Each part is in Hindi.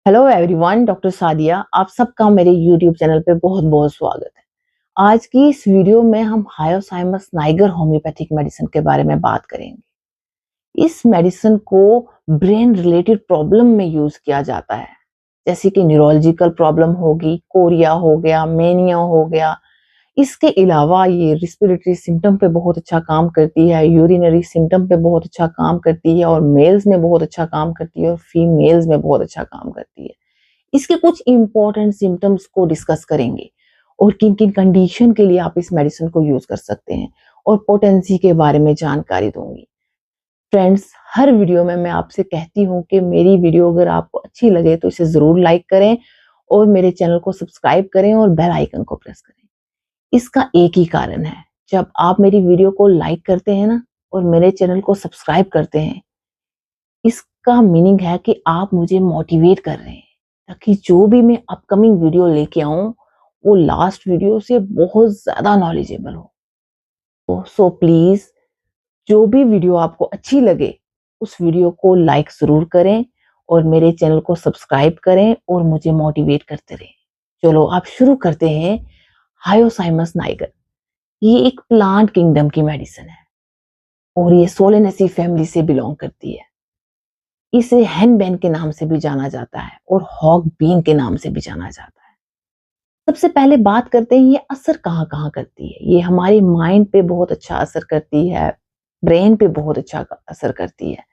हेलो एवरीवन, डॉक्टर सादिया आप सबका मेरे यूट्यूब चैनल पे बहुत बहुत स्वागत है। आज की इस वीडियो में हम हायोसाइमस नाइगर होम्योपैथिक मेडिसिन के बारे में बात करेंगे। इस मेडिसिन को ब्रेन रिलेटेड प्रॉब्लम में यूज किया जाता है, जैसे कि न्यूरोलॉजिकल प्रॉब्लम होगी, कोरिया हो गया, मेनिया हो गया। इसके अलावा ये रिस्पिरेटरी सिम्टम पे बहुत अच्छा काम करती है, यूरिनरी सिम्टम पे बहुत अच्छा काम करती है और मेल्स में बहुत अच्छा काम करती है और फीमेल्स में बहुत अच्छा काम करती है। इसके कुछ इंपॉर्टेंट सिम्टम्स को डिस्कस करेंगे और किन किन कंडीशन के लिए आप इस मेडिसिन को यूज कर सकते हैं और पोटेंसी के बारे में जानकारी दूंगी। फ्रेंड्स, हर वीडियो में मैं आपसे कहती हूँ कि मेरी वीडियो अगर आपको अच्छी लगे तो इसे जरूर लाइक करें और मेरे चैनल को सब्सक्राइब करें और बेल आइकन को प्रेस करें। इसका एक ही कारण है, जब आप मेरी वीडियो को लाइक करते हैं ना और मेरे चैनल को सब्सक्राइब करते हैं, इसका मीनिंग है कि आप मुझे मोटिवेट कर रहे हैं ताकि जो भी मैं अपकमिंग वीडियो लेके आऊं वो लास्ट वीडियो से बहुत ज्यादा नॉलेजेबल हो। तो सो प्लीज, जो भी वीडियो आपको अच्छी लगे उस वीडियो को लाइक जरूर करें और मेरे चैनल को सब्सक्राइब करें और मुझे मोटिवेट करते रहें। चलो आप शुरू करते हैं। हायोसाइमस नाइगर ये एक प्लांट किंगडम की मेडिसिन है और ये सोलेनेसी फैमिली से बिलोंग करती है। इसे हैनबेन के नाम से भी जाना जाता है और हॉग बीन के नाम से भी जाना जाता है। सबसे पहले बात करते हैं ये असर कहाँ कहाँ करती है। ये हमारे माइंड पे बहुत अच्छा असर करती है, ब्रेन पे बहुत अच्छा असर करती है।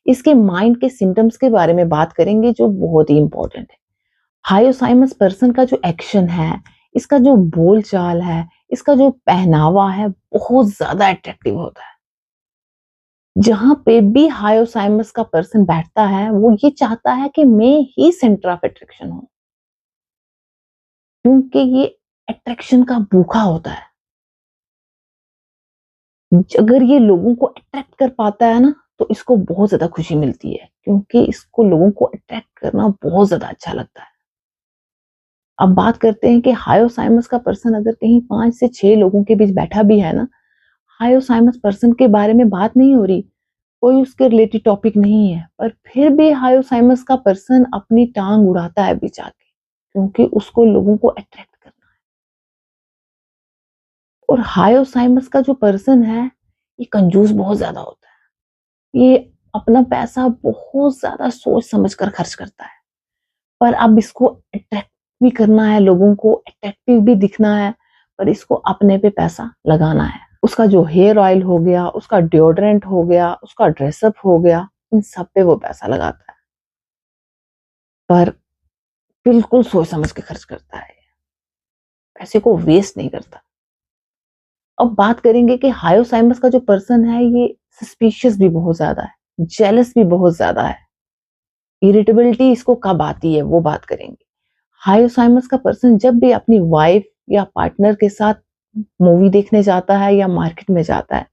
इसके माइंड के सिम्टम्स के बारे में बात करेंगे जो बहुत ही इंपॉर्टेंट है। हायोसाइमस पर्सन का जो एक्शन है, इसका जो बोल चाल है, इसका जो पहनावा है, बहुत ज्यादा अट्रैक्टिव होता है। जहां पे भी हायोसाइमस का पर्सन बैठता है वो ये चाहता है कि मैं ही सेंटर ऑफ अट्रैक्शन हूं, क्योंकि ये अट्रैक्शन का भूखा होता है। अगर ये लोगों को अट्रैक्ट कर पाता है ना तो इसको बहुत ज्यादा खुशी मिलती है, क्योंकि इसको लोगों को अट्रैक्ट करना बहुत ज्यादा अच्छा लगता है। अब बात करते हैं कि हायोसाइमस का पर्सन अगर कहीं 5 से 6 लोगों के बीच बैठा भी है ना, हायोसाइमस पर्सन के बारे में बात नहीं हो रही, कोई उसके रिलेटेड टॉपिक नहीं है, पर फिर भी हायोसाइमस का पर्सन अपनी टांग उड़ाता है बीच आके, क्योंकि उसको लोगों को अट्रैक्ट करना है। और हायोसाइमस का जो पर्सन है ये कंजूस बहुत ज्यादा होता है। ये अपना पैसा बहुत ज्यादा सोच समझ कर खर्च करता है, पर अब इसको अट्रैक्ट भी करना है, लोगों को अट्रैक्टिव भी दिखना है, पर इसको अपने पे पैसा लगाना है। उसका जो हेयर ऑयल हो गया, उसका डिओड्रेंट हो गया, उसका ड्रेसअप हो गया, इन सब पे वो पैसा लगाता है, पर बिल्कुल सोच समझ के खर्च करता है, पैसे को वेस्ट नहीं करता। अब बात करेंगे कि हायोसाइमस का जो पर्सन है ये सस्पिशियस भी बहुत ज्यादा है, जेलस भी बहुत ज्यादा है। इरिटेबिलिटी इसको कब आती है वो बात करेंगे। हायोसाइमस का पर्सन जब भी अपनी वाइफ या पार्टनर के साथ मूवी देखने जाता है या मार्केट में जाता है,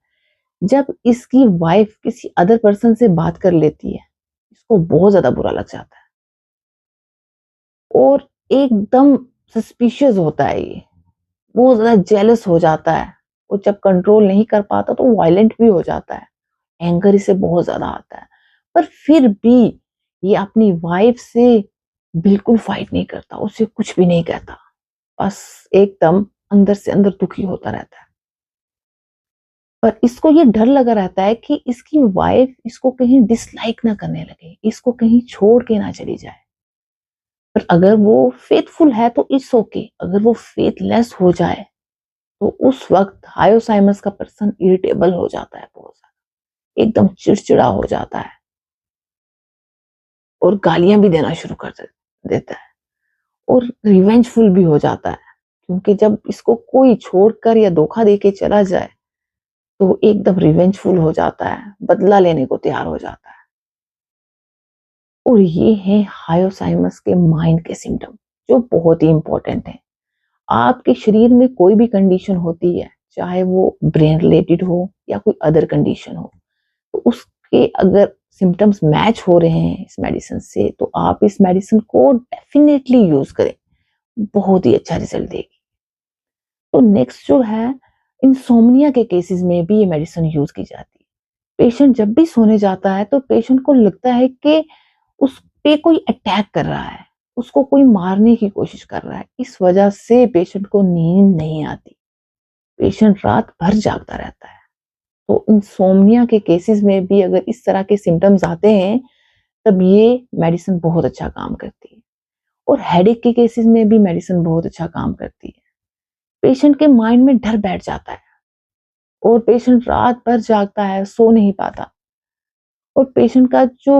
जब इसकी वाइफ किसी अदर पर्सन से बात कर लेती है, इसको बहुत ज्यादा बुरा लग जाता है और एकदम सस्पिशियस होता है। ये बहुत ज्यादा जेलस हो जाता है और जब कंट्रोल नहीं कर पाता तो वायलेंट भी हो जाता है। एंगर इसे बहुत ज्यादा आता है, पर फिर भी ये अपनी वाइफ से बिल्कुल फाइट नहीं करता, उसे कुछ भी नहीं कहता, बस एकदम अंदर से अंदर दुखी होता रहता है। पर इसको ये डर लगा रहता है कि इसकी वाइफ इसको कहीं डिसलाइक ना करने लगे, इसको कहीं छोड़ के ना चली जाए। पर अगर वो फेथफुल है तो इट्स ओके, अगर वो फेथलेस हो जाए तो उस वक्त हायोसाइमस का पर्सन इरिटेबल हो जाता है, बहुत ज्यादा एकदम चिड़चिड़ा हो जाता है और गालियां भी देना शुरू कर देता है और रिवेंजफुल भी हो जाता है, क्योंकि जब इसको कोई छोड़कर या धोखा देके चला जाए तो एकदम रिवेंजफुल हो जाता है, बदला लेने को तैयार हो जाता है। और ये है हायोसाइमस के माइंड के सिम्टम, जो बहुत ही इंपॉर्टेंट है। आपके शरीर में कोई भी कंडीशन होती है, चाहे वो ब्रेन रिलेटेड हो या कोई अदर कंडीशन हो, तो उसके अगर सिम्टम्स मैच हो रहे हैं इस मेडिसिन से तो आप इस मेडिसिन को डेफिनेटली यूज करें, बहुत ही अच्छा रिजल्ट देगी। तो नेक्स्ट जो है, इंसोम्निया के केसेस में भी ये मेडिसिन यूज की जाती है। पेशेंट जब भी सोने जाता है तो पेशेंट को लगता है कि पे कोई अटैक कर रहा है, उसको कोई मारने की कोशिश कर रहा है, इस वजह से पेशेंट को नींद नहीं आती, पेशेंट रात भर जागता रहता है। तो इंसोम्निया के केसेस में भी अगर इस तरह के सिम्टम्स आते हैं, तब ये मेडिसिन बहुत अच्छा काम करती है। और हेडेक के केसेस में भी मेडिसिन बहुत अच्छा काम करती है। पेशेंट के माइंड में डर बैठ जाता है और पेशेंट रात भर जागता है, सो नहीं पाता और पेशेंट का जो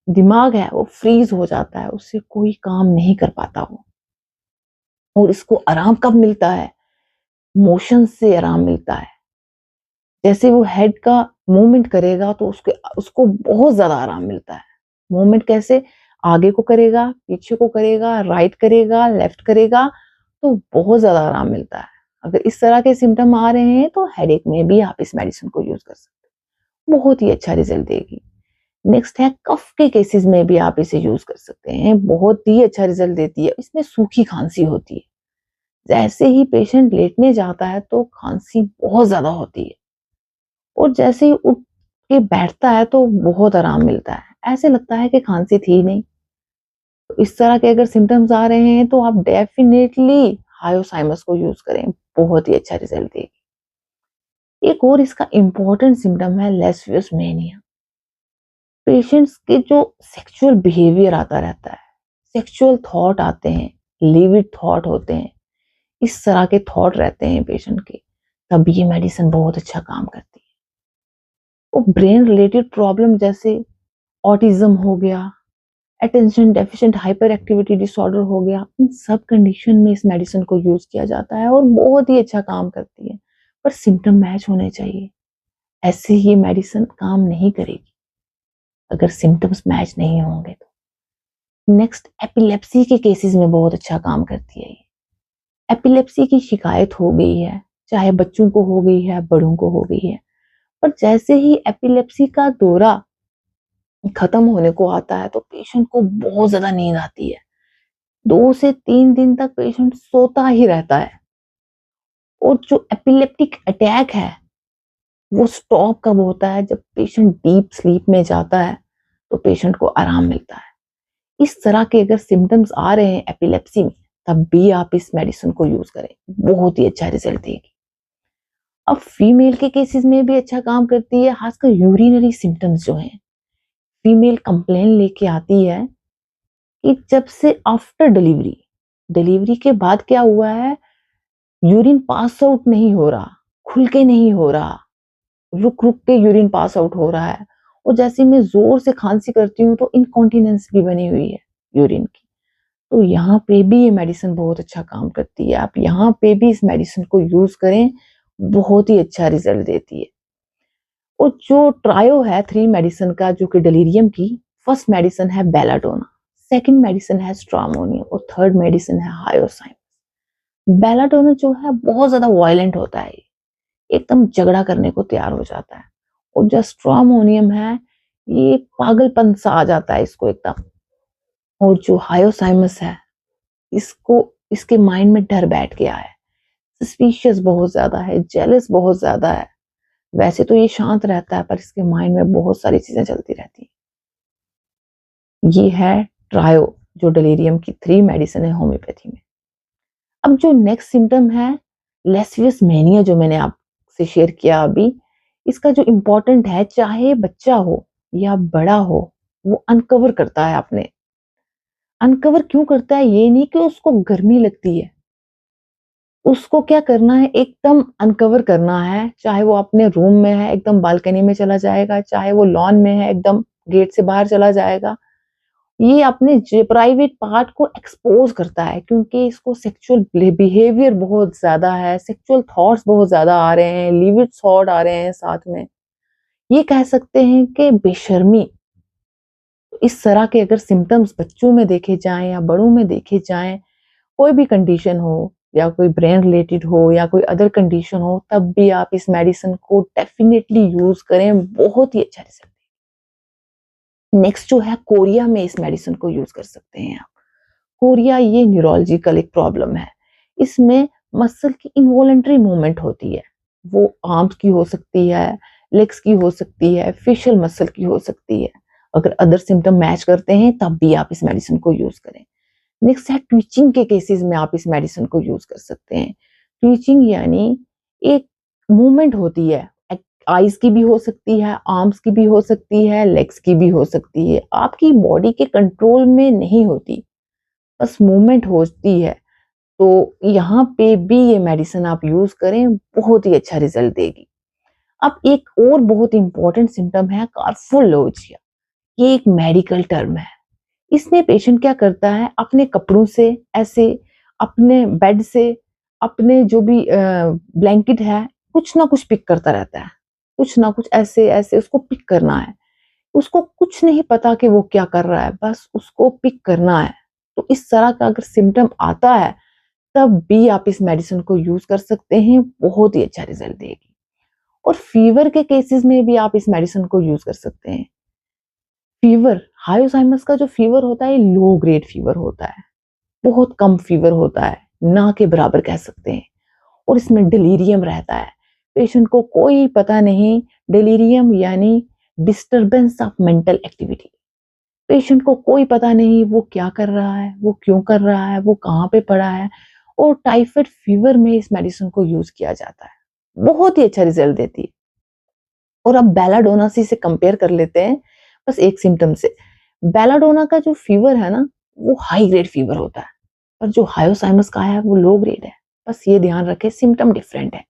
दिमाग है वो फ्रीज हो जाता है, उससे कोई काम नहीं कर पाता वो। और इसको आराम कब मिलता है? मोशन से आराम मिलता है। जैसे वो हेड का मूवमेंट करेगा तो उसको बहुत ज्यादा आराम मिलता है। मूवमेंट कैसे? आगे को करेगा, पीछे को करेगा, राइट करेगा, लेफ्ट करेगा, तो बहुत ज्यादा आराम मिलता है। अगर इस तरह के सिम्टम आ रहे हैं तो हेडेक में भी आप इस मेडिसिन को यूज कर सकते हैं, बहुत ही अच्छा रिजल्ट देगी। नेक्स्ट है कफ के केसेस में भी आप इसे यूज कर सकते हैं, बहुत ही अच्छा रिजल्ट देती है। इसमें सूखी खांसी होती है, जैसे ही पेशेंट लेटने जाता है तो खांसी बहुत ज्यादा होती है और जैसे ही उठ के बैठता है तो बहुत आराम मिलता है, ऐसे लगता है कि खांसी थी नहीं। तो इस तरह के अगर सिम्टम्स आ रहे हैं तो आप डेफिनेटली हायोसाइमस को यूज करें, बहुत ही अच्छा रिजल्ट देगी। एक और इसका इंपॉर्टेंट सिम्टम है लेस्बियसमेनिया। पेशेंट्स के जो सेक्सुअल बिहेवियर आता रहता है, सेक्सुअल थॉट आते हैं, लिविड थॉट होते हैं, इस तरह के थॉट रहते हैं पेशेंट के, तब ये मेडिसिन बहुत अच्छा काम करती है। और ब्रेन रिलेटेड प्रॉब्लम जैसे ऑटिज्म हो गया, attention deficient hyper activity disorder हो गया, इन सब कंडीशन में इस मेडिसिन को यूज किया जाता है और बहुत ही अच्छा काम करती है। पर सिम्टम मैच होने चाहिए, ऐसे ये मेडिसिन काम नहीं करेगी अगर सिम्टम्स मैच नहीं होंगे तो। नेक्स्ट एपिलेप्सी के केसेस में बहुत अच्छा काम करती है ये। एपिलेप्सी की शिकायत हो गई है, चाहे बच्चों को हो गई है, बड़ों को हो गई है, पर जैसे ही एपिलेप्सी का दौरा खत्म होने को आता है तो पेशेंट को बहुत ज्यादा नींद आती है। 2 से 3 दिन तक पेशेंट सोता ही रहता है और जो एपिलेप्टिक अटैक है वो स्टॉप कब होता है? जब पेशेंट डीप स्लीप में जाता है तो पेशेंट को आराम मिलता है। इस तरह के अगर सिम्टम्स आ रहे हैं एपिलेप्सी में, तब भी आप इस मेडिसिन को यूज करें, बहुत ही अच्छा रिजल्ट देगी। अब फीमेल के केसेस में भी अच्छा काम करती है, खासकर यूरिनरी सिम्टम्स जो हैं। फीमेल कंप्लेन लेके आती है कि जब से आफ्टर डिलीवरी, डिलीवरी के बाद क्या हुआ है, यूरिन पास आउट नहीं हो रहा, खुल के नहीं हो रहा, रुक रुक के यूरिन पास आउट हो रहा है और जैसे मैं जोर से खांसी करती हूँ तो इनकॉन्टिनेंस भी बनी हुई है यूरिन की। तो यहाँ पे भी ये मेडिसिन बहुत अच्छा काम करती है, आप यहाँ पे भी इस मेडिसिन को यूज करें, बहुत ही अच्छा रिजल्ट देती है। और जो ट्रायो है 3 मेडिसिन का जो कि डिलीरियम की, फर्स्ट मेडिसिन है बेलाडोना, सेकंड मेडिसिन है स्ट्रामोनियम और थर्ड मेडिसिन है हायोसाइमस। बेलाडोना जो है बहुत ज्यादा वायलेंट होता है, एकदम झगड़ा करने को तैयार हो जाता है और जो स्ट्रामोनियम है ये पागलपन सा आ जाता है इसको एकदम। और जो हायोसाइमस है इसको, इसके माइंड में डर बैठ गया है, सस्पिशियस बहुत ज्यादा है, जेलस बहुत ज्यादा है। वैसे तो ये शांत रहता है पर इसके माइंड में बहुत सारी चीजें चलती रहती हैं। ये है ट्रायो जो डिलीरियम की 3 मेडिसिन है होम्योपैथी में। अब जो नेक्स्ट सिम्टम है लेस्बियस मेनिया जो मैंने आपसे शेयर किया अभी, इसका जो इम्पोर्टेंट है, चाहे बच्चा हो या बड़ा हो, वो अनकवर करता है अपने। अनकवर क्यों करता है? ये नहीं कि उसको गर्मी लगती है, उसको क्या करना है, एकदम अनकवर करना है। चाहे वो अपने रूम में है एकदम बालकनी में चला जाएगा, चाहे वो लॉन में है एकदम गेट से बाहर चला जाएगा। ये अपने प्राइवेट पार्ट को एक्सपोज करता है क्योंकि इसको सेक्सुअल बिहेवियर बहुत ज्यादा है, सेक्सुअल थॉट्स बहुत ज्यादा आ रहे हैं, लिविड थॉट आ रहे हैं साथ में। ये कह सकते हैं कि बेशर्मी। इस तरह के अगर सिम्टम्स बच्चों में देखे जाएं या बड़ों में देखे जाएं, कोई भी कंडीशन हो या कोई ब्रेन रिलेटेड हो या कोई अदर कंडीशन हो, तब भी आप इस मेडिसिन को डेफिनेटली यूज करें, बहुत ही अच्छा रिजल्ट। नेक्स्ट जो है कोरिया में इस मेडिसिन को यूज कर सकते हैं आप। कोरिया ये न्यूरोलॉजिकल एक प्रॉब्लम है, इसमें मसल की इनवॉलेंटरी मूवमेंट होती है, वो आर्म्स की हो सकती है, लेग्स की हो सकती है, फेशियल मसल की हो सकती है। अगर अदर सिम्टम मैच करते हैं तब भी आप इस मेडिसिन को यूज करें। नेक्स्ट है ट्विचिंग के केसेस में आप इस मेडिसिन को यूज कर सकते हैं। ट्विचिंग यानी एक मूवमेंट होती है, आईज की भी हो सकती है, आर्म्स की भी हो सकती है, लेग्स की भी हो सकती है, आपकी बॉडी के कंट्रोल में नहीं होती, बस मूवमेंट होती है। तो यहाँ पे भी ये मेडिसिन आप यूज करें, बहुत ही अच्छा रिजल्ट देगी। अब एक और बहुत इंपॉर्टेंट सिम्टम है कार्फोलोजिया। ये एक मेडिकल टर्म है। इसमें पेशेंट क्या करता है, अपने कपड़ों से ऐसे, अपने बेड से, अपने जो भी ब्लैंकेट है, कुछ ना कुछ पिक करता रहता है, कुछ ना कुछ ऐसे ऐसे उसको पिक करना है। उसको कुछ नहीं पता कि वो क्या कर रहा है, बस उसको पिक करना है। तो इस तरह का अगर सिम्टम आता है तब भी आप इस मेडिसिन को यूज कर सकते हैं, बहुत ही अच्छा रिजल्ट देगी। और फीवर के केसेस में भी आप इस मेडिसिन को यूज कर सकते हैं। फीवर, हायोसाइमस का जो फीवर होता है लो ग्रेड फीवर होता है, बहुत कम फीवर होता है, ना के बराबर कह सकते हैं। और इसमें डिलीरियम रहता है, पेशेंट को कोई पता नहीं। डिलीरियम यानी disturbance of mental activity. Patient को कोई पता नहीं वो क्या कर रहा है, वो क्यों कर रहा है, वो कहाँ पे पड़ा है। और टाइफाइड फीवर में इस मेडिसिन को यूज किया जाता है, बहुत ही अच्छा रिजल्ट देती है। और अब बेलाडोना से इसे कंपेयर कर लेते हैं, बस एक सिम्टम से। बेलाडोना का जो फीवर है ना, वो हाई ग्रेड फीवर होता है, और जो हायोसाइमस का है वो लो ग्रेड है। बस ये ध्यान रखें, सिम्टम डिफरेंट है।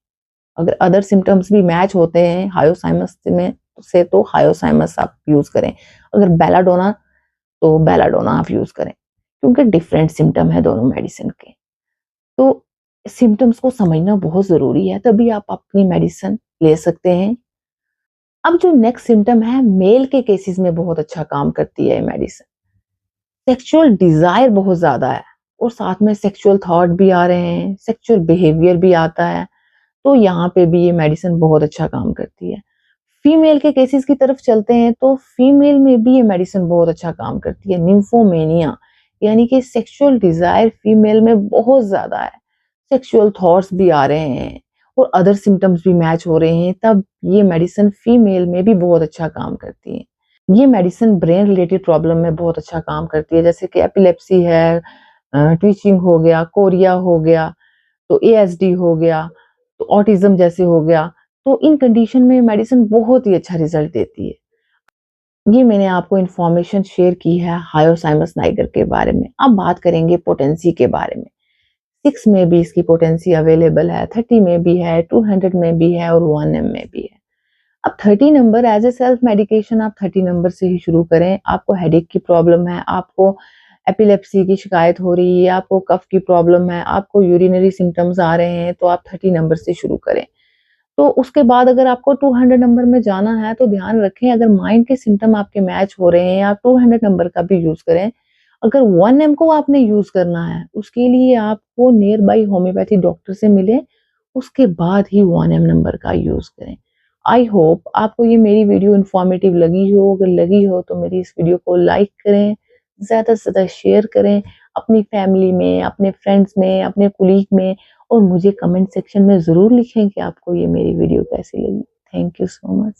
अगर अदर सिम्टम्स भी मैच होते हैं हायोसाइमस में से तो हायोसाइमस आप यूज करें। अगर बेलाडोना तो बेलाडोना आप यूज करें, क्योंकि डिफरेंट सिम्टम है दोनों मेडिसिन के। तो सिम्टम्स को समझना बहुत जरूरी है, तभी आप अपनी मेडिसिन ले सकते हैं। अब जो नेक्स्ट सिम्टम है, मेल के केसेस में बहुत अच्छा काम करती है ये मेडिसिन। सेक्सुअल डिजायर बहुत ज्यादा है, और साथ में सेक्सुअल थॉट भी आ रहे हैं, सेक्सुअल बिहेवियर भी आता है, तो यहाँ पे भी ये मेडिसिन बहुत अच्छा काम करती है। फीमेल के केसेस की तरफ चलते हैं, तो फीमेल में भी ये मेडिसिन बहुत अच्छा काम करती है। निम्फोमेनिया यानी कि सेक्सुअल डिजायर फीमेल में बहुत ज्यादा है, सेक्सुअल थॉट्स भी आ रहे हैं, और अदर सिम्टम्स भी मैच हो रहे हैं, तब ये मेडिसिन फीमेल में भी बहुत अच्छा काम करती है। ये मेडिसिन ब्रेन रिलेटेड प्रॉब्लम में बहुत अच्छा काम करती है, जैसे कि एपिलेप्सी है, ट्विचिंग हो गया, कोरिया हो गया, तो एएसडी हो गया, तो ऑटिज्म जैसे हो गया। तो इन कंडीशन में मेडिसिन बहुत ही अच्छा रिजल्ट देती है। ये मैंने आपको इन्फॉर्मेशन शेयर की है हायोसाइमस नाइगर के बारे में। अब बात करेंगे पोटेंसी के बारे में। 6 में भी इसकी पोटेंसी अवेलेबल है, 30 में भी है, 200 में भी है, और 1M में भी है। अब 30 number as a self medication आप 30 नंबर से ही शुरू करें। आपको हेडेक की प्रॉब्लम है, आपको एपिलेप्सी की शिकायत हो रही है, आपको कफ की प्रॉब्लम है, आपको यूरिनरी सिम्टम्स आ रहे हैं, तो आप 30 नंबर से शुरू करें। तो उसके बाद अगर आपको 200 नंबर में जाना है तो ध्यान रखें, अगर माइंड के सिम्टम आपके मैच हो रहे हैं, आप 200 नंबर का भी यूज करें। अगर 1M को आपने यूज करना है, उसके लिए आपको नियर बाई होम्योपैथी डॉक्टर से मिले, उसके बाद ही 1M नंबर का यूज करें। आई होप आपको ये मेरी वीडियो इन्फॉर्मेटिव लगी हो। अगर लगी हो तो मेरी इस वीडियो को लाइक करें, ज्यादा से ज्यादा शेयर करें अपनी फैमिली में, अपने फ्रेंड्स में, अपने कुलीग में, और मुझे कमेंट सेक्शन में ज़रूर लिखें कि आपको ये मेरी वीडियो कैसी लगी। Thank you so much.